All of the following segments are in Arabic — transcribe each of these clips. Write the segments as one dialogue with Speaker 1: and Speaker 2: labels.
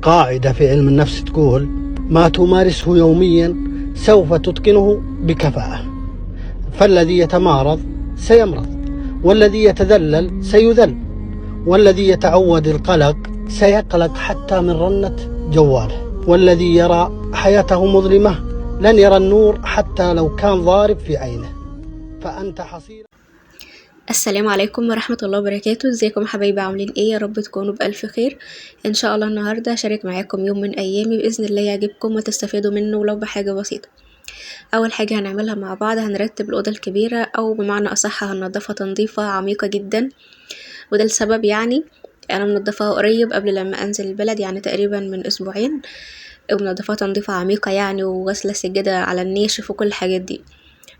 Speaker 1: قاعدة في علم النفس تقول: ما تمارسه يوميا سوف تتقنه بكفاءة. فالذي يتمارض سيمرض، والذي يتذلل سيذل، والذي يتعود القلق سيقلق حتى من رنة جواله، والذي يرى حياته مظلمة لن يرى النور حتى لو كان ضارب في عينه. فأنت حصير.
Speaker 2: السلام عليكم ورحمة الله وبركاته. ازيكم حبايبي، عاملين ايه؟ يا رب تكونوا بألف خير ان شاء الله. النهاردة هشارك معاكم يوم من ايامي بإذن الله يعجبكم وتستفادوا منه ولو بحاجة بسيطة. اول حاجة هنعملها مع بعض، هنرتب الأوضة الكبيرة او بمعنى اصح هننضفها تنظيفة عميقة جدا، وده السبب يعني انا منضفاها قريب قبل لما انزل البلد، يعني تقريبا من اسبوعين، ومنضفاها تنظيفة عميقة يعني، وغسلة السجادة على الناشف وكل الحاجات دي.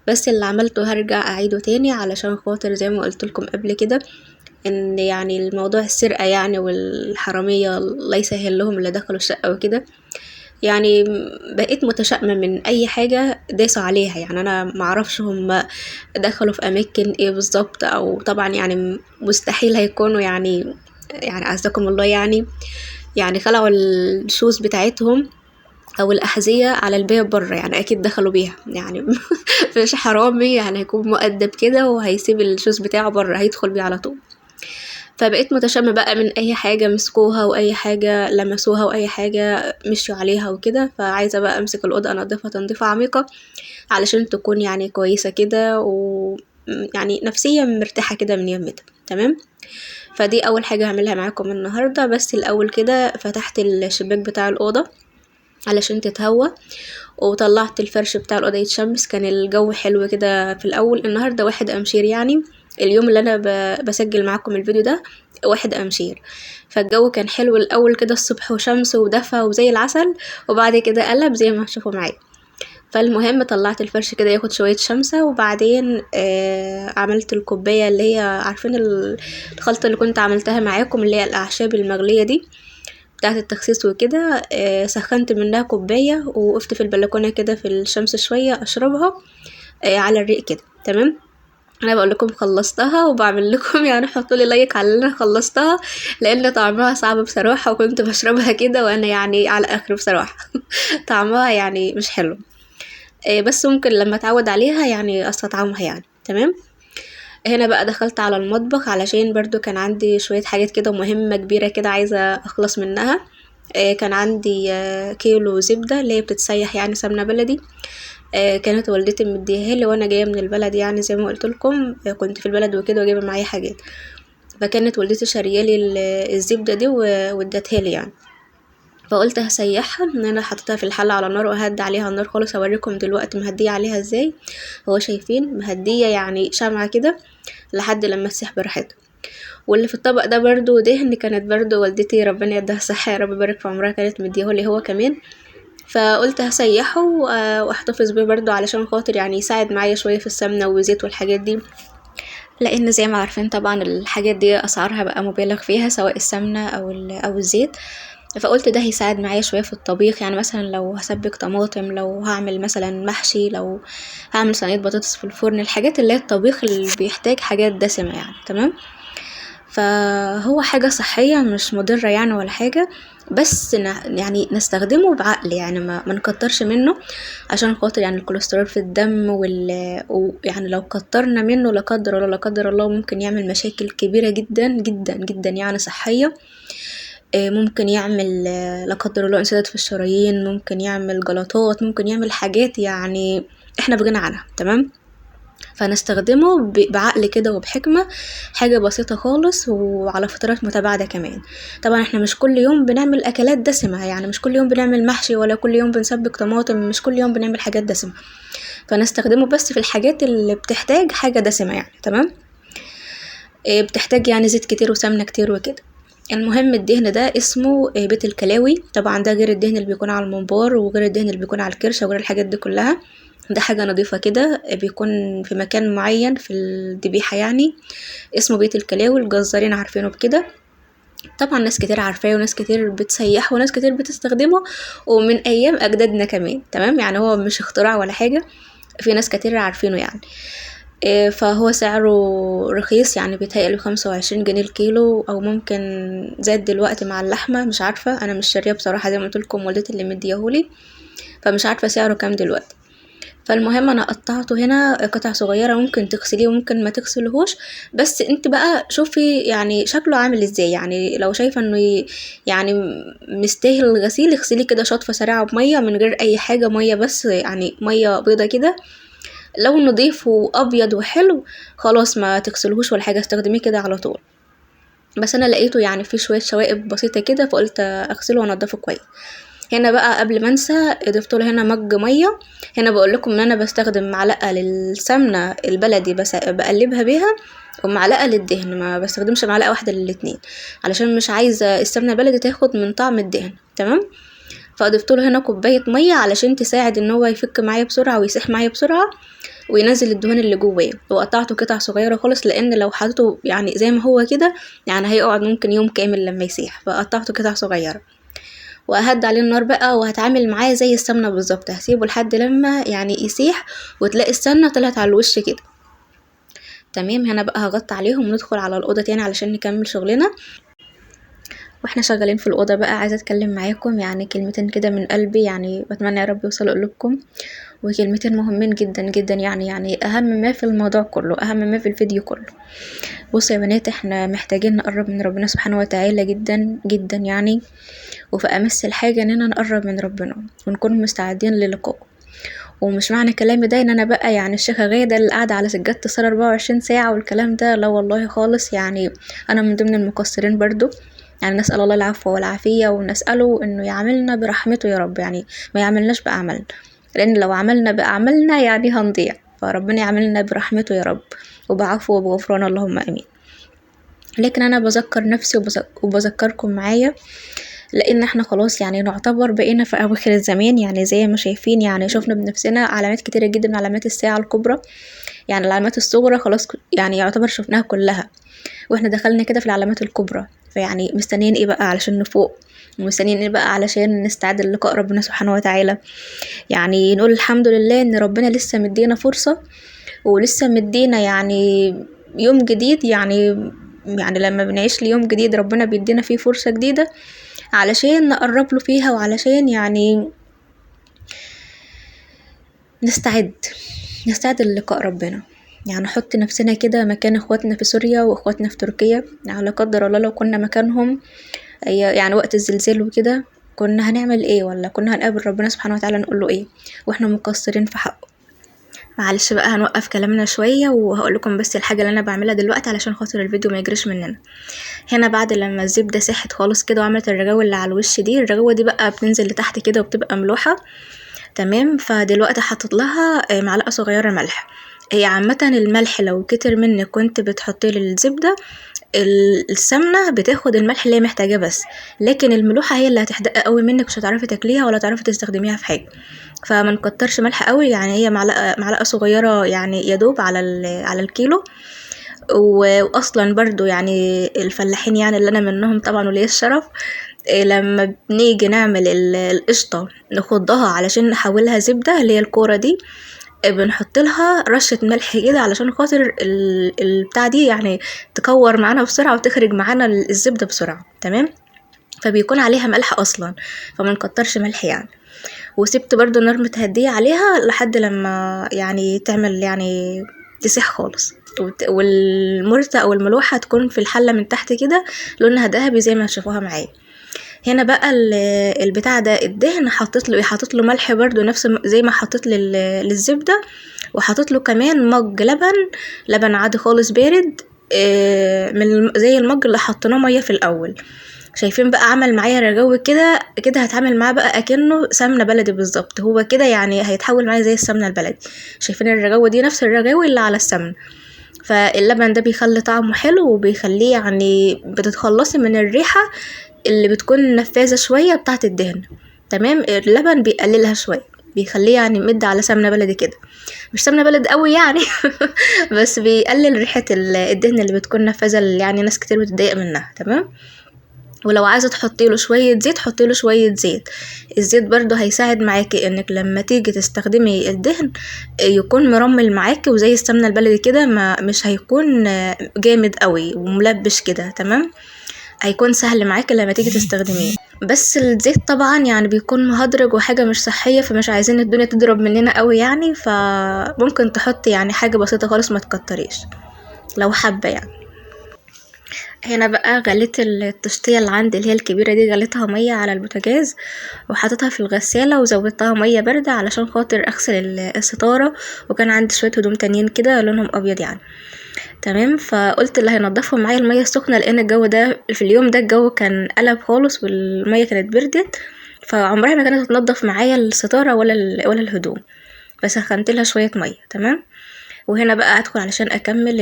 Speaker 2: بس اللي عملته هرجع اعيده تاني علشان خاطر زي ما قلت لكم قبل كده ان يعني الموضوع السرقة يعني والحرامية الله يسهل لهم اللي دخلوا الشقة وكده، يعني بقيت متشائمة من اي حاجة داسوا عليها. يعني انا معرفش هم دخلوا في اماكن ايه بالظبط، او طبعا يعني مستحيل هيكونوا يعني عزكم الله يعني خلعوا الشوز بتاعتهم او الاحذية على الباب بره، يعني اكيد دخلوا بيها يعني مفيش حرامي يعني هيكون مؤدب كده وهيسيب الشوز بتاعه بره، هيدخل بيه على طول. فبقيت متشائمة بقى من اي حاجة مسكوها واي حاجة لمسوها واي حاجة مشيوا عليها وكده، فعايزة بقى امسك الأوضة انضفها تنظيفة عميقة علشان تكون يعني كويسة كده، و يعني نفسيا مرتاحة كده من يومتها. تمام، فدي اول حاجة هعملها معاكم النهاردة. بس الاول كده فتحت الشباك بتاع الأوضة علشان تتهوى، وطلعت الفرش بتاع الأوضة يتشمس. كان الجو حلو كده في الأول. النهاردة 1 أمشير، يعني اليوم اللي أنا بسجل معاكم الفيديو ده 1 أمشير، فالجو كان حلو الأول كده الصبح وشمس ودفى وزي العسل، وبعد كده قلب زي ما هتشوفوا معايا. فالمهم طلعت الفرش كده ياخد شوية شمسة، وبعدين عملت الكوباية اللي هي عارفين الخلطة اللي كنت عملتها معاكم اللي هي الأعشاب المغلية دي بتاعت التخسيس وكده. سخنت منها كوباية ووقفت في البلكونة كده في الشمس شوية أشربها على الريق كده. تمام، انا بقول لكم خلصتها وبعمل لكم يعني حطوا لي لايك على اللي انا خلصتها، لان طعمها صعب بصراحة، وكنت بشربها كده وانا يعني على اخر بصراحة طعمها يعني مش حلو، بس ممكن لما اتعود عليها يعني استطعمها يعني. تمام، هنا بقى دخلت على المطبخ علشان برضو كان عندي شوية حاجات كده مهمة كبيرة كده عايزة اخلص منها. كان عندي كيلو زبدة اللي هي بتتسيح يعني سمنة بلدي، كانت والدتي مديها لي وانا جايه من البلد، يعني زي ما قلت لكم كنت في البلد وكده وجايبه معايا حاجات، فكانت والدتي شاريالي الزبده دي وادتها لي يعني. فقلت هسيحها ان انا حطيتها في الحله على النار وهدي عليها النار خالص. هوريكم دلوقتي مهديه عليها ازاي. هو شايفين مهديه يعني شمعة كده لحد لما تسيح براحتها. واللي في الطبق ده برضو دهن، كانت برضو والدتي ربنا يديها الصحه يا رب يبارك في عمرها كانت مديهولي هو كمان. فقلت هسيحه واحتفظ بيه برضو علشان خاطر يعني يساعد معايا شوية في السمنة والزيت والحاجات دي، لان زي ما عارفين طبعا الحاجات دي اسعارها بقى مبالغ فيها سواء السمنة او الزيت. فقلت ده هيساعد معايا شوية في الطبيخ، يعني مثلا لو هسبك طماطم، لو هعمل مثلا محشي، لو هعمل صينية بطاطس في الفرن، الحاجات اللي هي الطبيخ اللي بيحتاج حاجات دسمة يعني. تمام، فهو حاجة صحية مش مضرة يعني ولا حاجة، بس يعني نستخدمه بعقل، يعني ما نكترش منه عشان خاطر يعني الكوليسترول في الدم ويعني لو كترنا منه لا قدر الله لا قدر الله ممكن يعمل مشاكل كبيرة جدا جدا جدا يعني صحية. ممكن يعمل لا قدر الله انسداد في الشرايين، ممكن يعمل جلطات، ممكن يعمل حاجات يعني احنا بغنى عنها. تمام، فنستخدمه بعقل كده وبحكمة، حاجة بسيطة خالص وعلى فترات متباعدة كمان. طبعا احنا مش كل يوم بنعمل اكلات دسمة، يعني مش كل يوم بنعمل محشي ولا كل يوم بنسبك طماطم، مش كل يوم بنعمل حاجات دسمة، فنستخدمه بس في الحاجات اللي بتحتاج حاجة دسمة يعني. تمام، بتحتاج يعني زيت كتير وسمنة كتير وكده. المهم الدهن ده اسمه بيت الكلاوي، طبعا ده غير الدهن اللي بيكون على الممبار وغير الدهن اللي بيكون على الكرشة وغير الحاجات دي كلها. ده حاجة نظيفة كده بيكون في مكان معين في الذبيحة يعني، اسمه بيت الكلاوي، الجزارين عارفينه بكده. طبعا ناس كتير عارفاه وناس كتير بتسيحه وناس كتير بتستخدمه ومن ايام اجدادنا كمان. تمام، يعني هو مش اختراع ولا حاجة، في ناس كتير عارفينه يعني. فهو سعره رخيص، يعني بيتهيألي 25 جنيه الكيلو، او ممكن زاد دلوقتي مع اللحمة، مش عارفة، انا مش شارية بصراحة زي ما قلت لكم، والدتي اللي مديهولي، فمش عارفة سعره كام دلوقتي. فالمهم انا قطعته هنا قطع صغيرة، ممكن تغسليه وممكن ما تغسلهوش، بس انت بقى شوفي يعني شكله عامل ازاي. يعني لو شايفة انه يعني مستاهل الغسيل، اغسليه كده شطفة سريعة بمية من غير اي حاجة، مية بس، يعني مية بيضة كده. لو نضيف وابيض وحلو خلاص ما تغسلهوش ولا حاجة، استخدميه كده على طول. بس انا لقيته يعني فيه شوية شوائب بسيطة كده، فقلت اغسله وانضفه كويس. هنا بقى قبل ما انسى ضفت له هنا مج ميه. هنا بقول لكم ان انا بستخدم معلقه للسمنه البلدي بس بقلبها بيها، ومعلقه للدهن، ما بستخدمش معلقه واحده للاتنين، علشان مش عايزه السمنه البلدي تاخد من طعم الدهن. تمام. فضفت له هنا كوبايه ميه علشان تساعد ان هو يفك معايا بسرعه ويسيح معايا بسرعه وينزل الدهون اللي جواه. وقطعته قطع صغيره خالص، لان لو حطيته يعني زي ما هو كده يعني هيقعد ممكن يوم كامل لما يسيح، فقطعته قطع صغيره. وأهد عليه النار بقى، وهتعامل معاه زي السمنة بالظبط، هسيبه لحد لما يعني يسيح وتلاقي السمنة طلعت على الوش كده. تمام. هنا بقى هغطي عليهم وندخل على الأوضة تاني علشان نكمل شغلنا. واحنا شغالين في الأوضة بقى عايزة اتكلم معاكم يعني كلمتين كده من قلبي، يعني بتمنى يا رب يوصلوا قلوبكم، وكلمتين مهمين جدا جدا، يعني أهم ما في الموضوع كله، أهم ما في الفيديو كله. بصوا يا بنات، احنا محتاجين نقرب من ربنا سبحانه وتعالى جدا جدا يعني، وفي أمس الحاجة اننا نقرب من ربنا ونكون مستعدين للقائه. ومش معنى كلامي ده ان انا بقى يعني الشيخة غادة اللي قاعدة على سجادة الصلاة 24 ساعة والكلام ده، لا والله خالص. يعني انا من ضمن المقصرين برضو، يعني نسأل الله العفو والعافية، ونسأله انه يعملنا برحمته يا رب، يعني ما يعملناش بأعمالنا، لان لو عملنا بأعمالنا يعني هنضيع، فربنا يعملنا برحمته يا رب وبعفو وبغفران، اللهم امين. لكن انا بذكر نفسي وبذكركم معايا، لان احنا خلاص يعني نعتبر بقينا في اواخر الزمان، يعني زي ما شايفين يعني شفنا بنفسنا علامات كتيرة جدا من علامات الساعة الكبرى. يعني العلامات الصغرى خلاص يعني يعتبر شفناها كلها، واحنا دخلنا كده في العلامات الكبرى. فيعني مستنيين ايه بقى علشان نفوق، ومستنيين ايه بقى علشان نستعد للقاء ربنا سبحانه وتعالى. يعني نقول الحمد لله ان ربنا لسه مدينا فرصة، ولسه مدينا يعني يوم جديد. يعني لما بنعيش ليوم جديد ربنا بيدينا فيه فرصة جديدة علشان نقرب له فيها، وعلشان يعني نستعد للقاء ربنا. يعني نحط نفسنا كده مكان اخواتنا في سوريا واخواتنا في تركيا، يعني لا قدر الله لو كنا مكانهم يعني وقت الزلزال وكده، كنا هنعمل ايه؟ ولا كنا هنقابل ربنا سبحانه وتعالى نقول له ايه واحنا مقصرين في حقه؟ معلش بقى هنوقف كلامنا شوية، وهقول لكم بس الحاجة اللي انا بعملها دلوقتي علشان خاطر الفيديو ما يجريش مننا. هنا بعد لما الزبدة ساحت خالص كده وعملت الرغاوة اللي على الوش دي، الرغاوة دي بقى بتنزل لتحت كده وبتبقى ملوحة. تمام. فدلوقتي حطيت لها معلقة صغيرة ملح. هي عامة الملح لو كتر منك كنت بتحطيه للزبدة، السمنة بتاخد الملح اللي هي محتاجاه بس، لكن الملوحة هي اللي هتحدق قوي منك، مش هتعرفي تاكليها ولا تعرفي تستخدميها في حاجة. فما نكترش ملح قوي، يعني هي معلقة صغيرة يعني يدوب على الكيلو. واصلا برضو يعني الفلاحين يعني اللي انا منهم طبعا وليا الشرف، لما بنيجي نعمل القشطة نخضها علشان نحولها زبدة اللي هي الكورة دي، بنحط لها رشة ملح كده علشان خاطر البتاع دي يعني تكور معانا بسرعة وتخرج معانا الزبدة بسرعة. تمام. فبيكون عليها ملح اصلا، فما نكترش ملح يعني. وسبت برضو النار متهدية عليها لحد لما يعني تعمل يعني تسيح خالص، والمرتة او الملوحة تكون في الحلة من تحت كده لونها ذهبي زي ما تشوفوها معايا. هنا بقى البتاع ده الدهن حطيت له ملح برضو نفس زي ما حطيت للزبدة، وحطيت له كمان مج لبن عادي خالص بارد، من زي المج اللي حطيناه ميه في الاول. شايفين بقى عمل معايا رغاوي كده كده، هتعمل معاه بقى اكنه سمنه بلدي بالظبط، هو كده يعني هيتحول معايا زي السمنه البلدي. شايفين الرغاوي دي نفس الرغاوي اللي على السمن. فاللبن ده بيخلي طعمه حلو، وبيخليه يعني بتتخلصي من الريحه اللي بتكون نفاذة شوية بتاعة الدهن. تمام. اللبن بيقللها شوية، بيخليه يعني مد على سمنة بلدي كده، مش سمنة بلد قوي يعني بس بيقلل ريحة الدهن اللي بتكون نفاذة، اللي يعني ناس كتير بتضايق منها. تمام. ولو عايزه تحطي له شويه زيت حطي له شويه زيت. الزيت برضو هيساعد معاكي انك لما تيجي تستخدمي الدهن يكون مرمل معاكي وزي السمنه البلدي كده، ما مش هيكون جامد قوي وملبش كده، تمام. هيكون سهل معاكي لما تيجي تستخدميه. بس الزيت طبعا يعني بيكون مهدرج وحاجه مش صحيه، فمش عايزين الدنيا تضرب مننا قوي يعني، فممكن تحطي يعني حاجه بسيطه خالص، ما تكتريش لو حابه يعني. هنا بقى غليت التشطية اللي عندي اللي هي الكبيرة دي، غليتها مية على البوتاجاز وحطيتها في الغسالة وزودتها مية باردة علشان خاطر اغسل الستارة، وكان عندي شوية هدوم تانيين كده لونهم ابيض يعني، تمام. فقلت اللي هينضفهم معايا المية السخنة، لان الجو ده في اليوم ده الجو كان قلب خالص والمية كانت بردت، فعمرها ما كانت هتنضف معايا الستارة ولا الهدوم، بس سخنتلها شوية مية، تمام. وهنا بقى هدخل علشان اكمل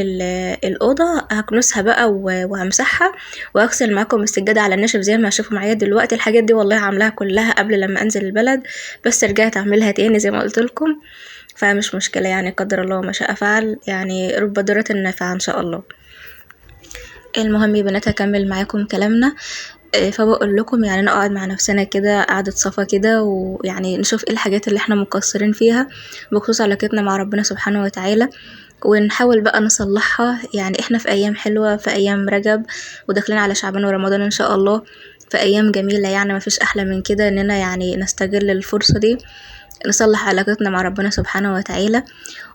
Speaker 2: الاوضه، هكنسها بقى وهمسحها واغسل معاكم السجاده على الناشف زي ما هشوفوا معايا دلوقتي. الحاجات دي والله عاملاها كلها قبل لما انزل البلد، بس رجعت اعملها تاني زي ما قلت لكم، فمش مشكله يعني، قدر الله ما شاء فعل، يعني رب ضارة نافعة ان شاء الله. المهم يا بنات هكمل معاكم كلامنا. فبقول لكم يعني نقعد مع نفسنا كده قعدة صفا كده، ويعني نشوف ايه الحاجات اللي احنا مقصرين فيها بخصوص علاقتنا مع ربنا سبحانه وتعالى، ونحاول بقى نصلحها. يعني احنا في ايام حلوة، في ايام رجب وداخلين على شعبان ورمضان ان شاء الله، في ايام جميلة يعني، ما فيش احلى من كده اننا يعني نستغل الفرصة دي نصلح علاقتنا مع ربنا سبحانه وتعالى،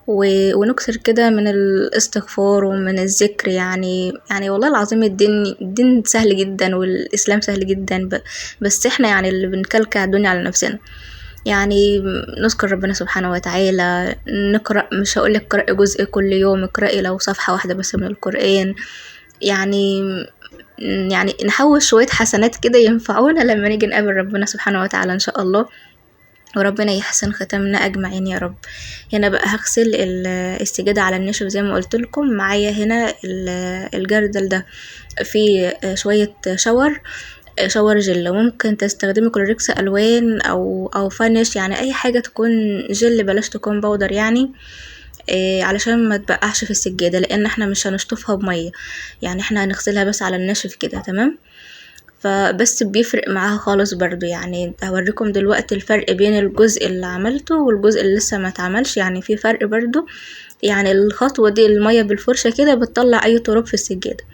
Speaker 2: ونكثر كده من الاستغفار ومن الذكر. يعني والله العظيم الدين سهل جدا والإسلام سهل جدا، بس احنا يعني اللي بنكلكع الدنيا على نفسنا. يعني نذكر ربنا سبحانه وتعالى، نقرأ، مش هقولك اقرأي جزء كل يوم، اقرأي لو صفحة واحدة بس من القرآن، يعني نحوش شوية حسنات كده ينفعونا لما نيجي نقابل ربنا سبحانه وتعالى ان شاء الله، وربنا يحسن ختمنا اجمعين يا رب. هنا بقى هغسل السجادة على النشف زي ما قلت لكم. معايا هنا الجردل ده فيه شوية شاور جل، وممكن تستخدمي كلوريكس الوان او فانيش، يعني اي حاجة تكون جل، بلاش تكون بودر يعني، علشان ما تبقعش في السجادة، لان احنا مش هنشطفها بمية، يعني احنا هنغسلها بس على الناشف كده، تمام. فبس بيفرق معاها خالص برضو. يعني هوريكم دلوقتي الفرق بين الجزء اللي عملته والجزء اللي لسه ما اتعملش، يعني في فرق برضو. يعني الخطوة دي المية بالفرشة كده بتطلع اي تراب في السجادة،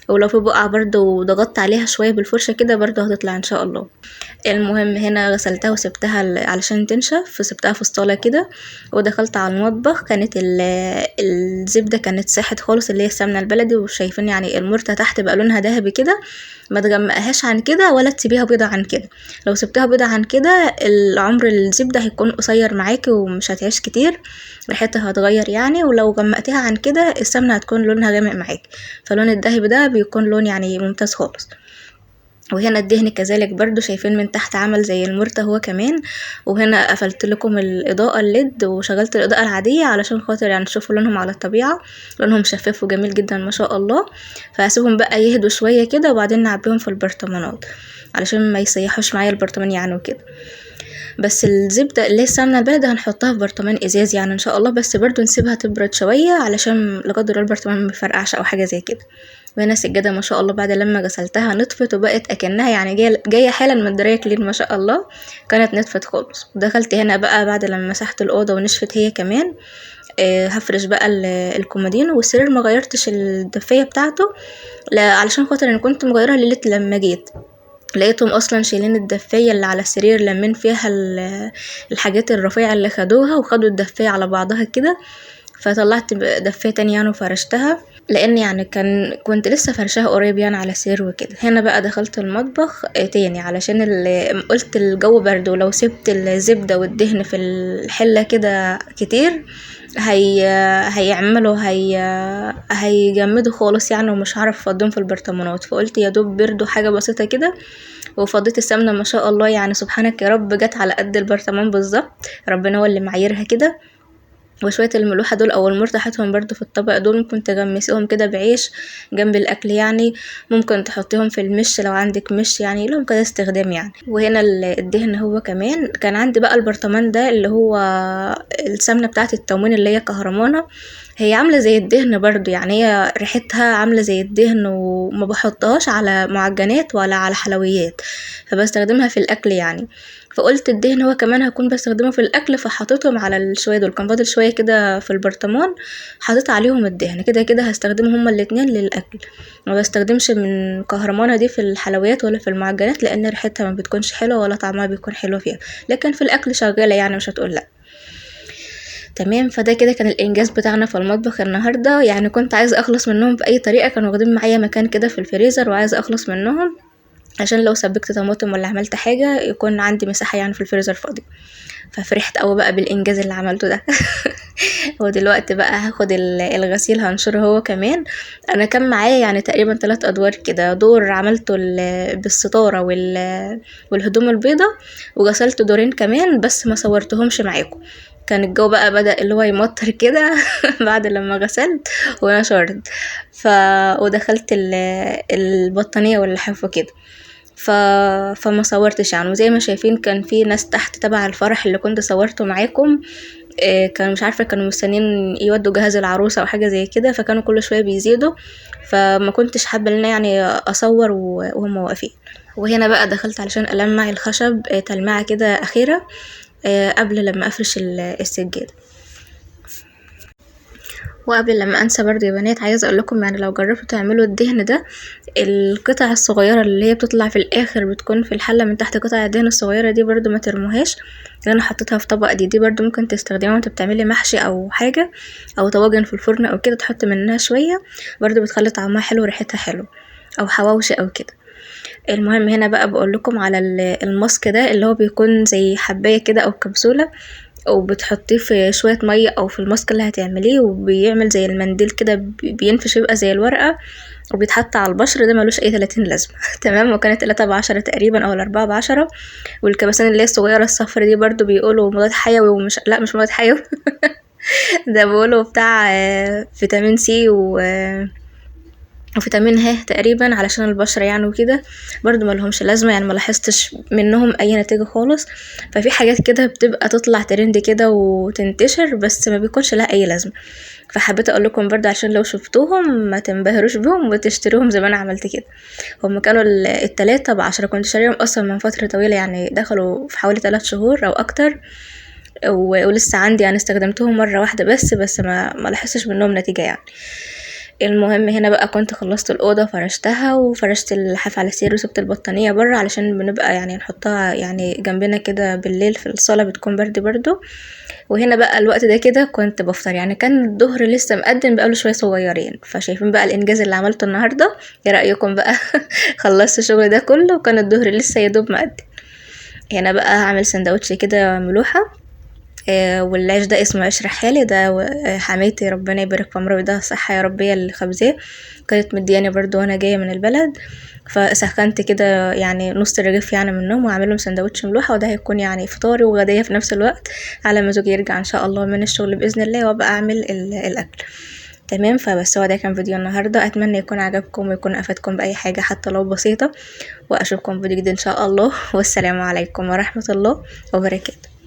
Speaker 2: ولو في بقعة برضو ضغطت عليها شوية بالفرشة كده برضو هتطلع ان شاء الله. المهم هنا غسلتها وسبتها علشان تنشف، وسبتها في الصالة كده، ودخلت على المطبخ. كانت الزبدة كانت ساحت خالص، اللي هي السمنة البلدي، وشايفين يعني المرتة تحت بقى لونها ذهبي كده، ما تغمقهاش عن كده ولا تسيبيها بيضة عن كده. لو سبتها بيضة عن كده العمر الزبدة هيكون قصير معاكي ومش هتعيش كتير، ريحتها هتغير يعني. ولو غمقتها عن كده السمنة هتكون لونها غامق معاكي، فلون الذهبي ده بيكون لون يعني ممتاز خالص. وهنا الدهن كذلك برضو، شايفين من تحت عمل زي المرتة هو كمان. وهنا قفلت لكم الإضاءة الليد وشغلت الإضاءة العادية علشان خاطر يعني تشوفوا لونهم على الطبيعة، لونهم شفاف وجميل جدا ما شاء الله. فهسيبهم بقى يهدوا شوية كده وبعدين نعبيهم في البرطمانات علشان ما يسيحوش معايا البرطمان يعني وكده. بس الزبدة اللي هي السمنة البلدي هنحطها في برطمان ازاز يعني ان شاء الله، بس برضو نسيبها تبرد شوية علشان لقدر الله البرطمان ما يفرقعش او حاجة زي كده. وهنا السجادة ما شاء الله بعد لما غسلتها نطفت وبقت اكنها يعني جاية حالا من الدراية كلين ما شاء الله، كانت نطفت خالص. ودخلت هنا بقى بعد لما مسحت الأوضة ونشفت هي كمان، هفرش بقى الكومودين والسرير. ما غيرتش الدفاية بتاعته علشان خاطر انا كنت مغيرها ليلة لما جيت، لقيتهم اصلا شايلين الدفاية اللي على السرير لمين فيها الحاجات الرفيعة اللي خدوها، وخدوا الدفاية على بعضها كده، فطلعت دفاية تانية يعني وفرشتها، لان يعني كنت لسه فرشها قريب يعني على السرير وكده. هنا بقى دخلت المطبخ تاني علشان قلت الجو برد، ولو سبت الزبدة والدهن في الحلة كده كتير هيجمدوا خالص يعني، ومش هعرف افضيهم في البرطمانات. فقلت يا دوب بردوا حاجة بسيطة كده، وفضيت السمنة ما شاء الله يعني سبحانك يا رب، جت على قد البرطمان بالظبط، ربنا هو اللي معايرها كده. وشوية الملوحة دول او المرتة حطهم برضو في الطبق دول، ممكن تغمسيهم كده بعيش جنب الاكل يعني، ممكن تحطيهم في المش لو عندك مش، يعني لهم كده استخدام يعني. وهنا الدهن هو كمان كان عندي بقى البرطمان ده اللي هو السمنة بتاعت التموين اللي هي كهرمانة، هي عاملة زي الدهن برضو، يعني هي ريحتها عاملة زي الدهن، وما بحطهاش على معجنات ولا على حلويات، فبستخدمها في الاكل يعني. فقلت الدهن هو كمان هكون بستخدمه في الاكل، فحطيتهم على الشوية دول، كان فاضل شوية كده في البرطمان، حطيت عليهم الدهن. كده كده هستخدمهم هما الاتنين للاكل، ما بستخدمش من كهرمانة دي في الحلويات ولا في المعجنات، لان ريحتها ما بتكونش حلوة ولا طعمها بيكون حلو فيها، لكن في الاكل شغالة يعني، مش هتقول لا. تمام، فده كده كان الانجاز بتاعنا في المطبخ النهارده. يعني كنت عايزه اخلص منهم باي طريقه، كانوا واخدين معايا مكان كده في الفريزر، وعايزه اخلص منهم عشان لو سبكت طماطم ولا عملت حاجه يكون عندي مساحه يعني في الفريزر فاضي. ففرحت قوي بقى بالانجاز اللي عملته ده. ودلوقتي بقى هاخد الغسيل هنشره هو كمان. انا كان معايا يعني تقريبا 3 ادوار كده، دور عملته بالستاره والهدوم البيضة، وغسلت دورين كمان بس ما صورتهمش معاكم. كان الجو بقى بدأ اللي هو يمطر كده بعد لما غسلت ونشرت. ودخلت البطانية واللحاف وكده. فما صورتش يعني. وزي ما شايفين كان في ناس تحت تبع الفرح اللي كنت صورته معاكم، كانوا مش عارفة كانوا مستنيين يودوا جهاز العروسة او حاجة زي كده، فكانوا كل شوية بيزيدوا، فما كنتش حابة ان يعني اصور وهم واقفين. وهنا بقى دخلت علشان ألمع الخشب تلمعة كده أخيرة قبل لما أفرش السجادة. وقبل لما انسى برضه يا بنات، عايزه اقول لكم يعني لو جربتوا تعملوا الدهن ده، القطع الصغيره اللي هي بتطلع في الاخر بتكون في الحله من تحت، قطع الدهن الصغيره دي برضه ما ترموهاش، اللي انا حطيتها في طبق دي برضه ممكن تستخدميها وانت بتعملي محشي او حاجه او طواجن في الفرن او كده، تحط منها شويه برضه بتخلي طعمها حلو وريحتها حلو، او حواوشي او كده. المهم هنا بقى بقول لكم على الماسك ده اللي هو بيكون زي حبايه كده او كبسوله، وبتحطيه في شوية مية او في الماسك اللي هتعمليه، وبيعمل زي المنديل كده، بينفش يبقى زي الورقة، وبيتحط على البشر. ده ملوش اي 30 لازمة. تمام. وكانت 3 ب10 تقريبا او 4 ب10. والكبسان اللي هي الصغيرة الصفرة دي برضو بيقولوا مضاد حيوي، ومش لا مش مضاد حيوي. ده بيقولوا بتاع فيتامين سي وفيتامين ه تقريبا علشان البشرة يعني وكده، برضو ما لهمش لازمة يعني، ما لاحظتش منهم اي نتيجة خالص. ففي حاجات كده بتبقى تطلع ترند كده وتنتشر، بس ما بيكونش لها اي لازمة. فحبيت اقول لكم برضو عشان لو شفتوهم ما تنبهروش بهم وتشتروهم زي ما انا عملت كده. هم كانوا ال3 ب10، كنت شاريهم اصلا من فترة طويلة يعني، دخلوا في حوالي 3 شهور او اكتر، ولسه عندي يعني، استخدمتهم مرة واحدة بس ما لاحظتش منهم نتيجة يعني. المهم هنا بقى كنت خلصت الأوضة، فرشتها وفرشت اللحاف على السرير، وسبت البطانية برا علشان بنبقى يعني نحطها يعني جنبنا كده بالليل في الصالة، بتكون برد برضو. وهنا بقى الوقت ده كده كنت بفطر يعني، كان الظهر لسه مقدم بقاله شوية صغيرين. فشايفين بقى الإنجاز اللي عملته النهاردة؟ ايه رأيكم بقى؟ خلصت الشغل ده كله وكان الظهر لسه يدوب مقدم. هنا بقى هعمل سندوتش كده ملوحة، والعيش ده اسمه عيش رحالي، ده حماتي ربنا يبارك في عمره ده صحة يا رب هي اللي خبزاه، كانت مدياني برضو وانا جاية من البلد. فسخنت كده يعني نص رغيف يعني منهم، وعاملهم سندوتش ملوحة، وده هيكون يعني فطاري وغدايا في نفس الوقت، على ما زوجي يرجع ان شاء الله من الشغل باذن الله، وابقى اعمل الاكل. تمام. فبس هو ده كان فيديو النهارده، اتمنى يكون عجبكم ويكون افادكم باي حاجه حتى لو بسيطه، واشوفكم فيديو جديد ان شاء الله. والسلام عليكم ورحمه الله وبركاته.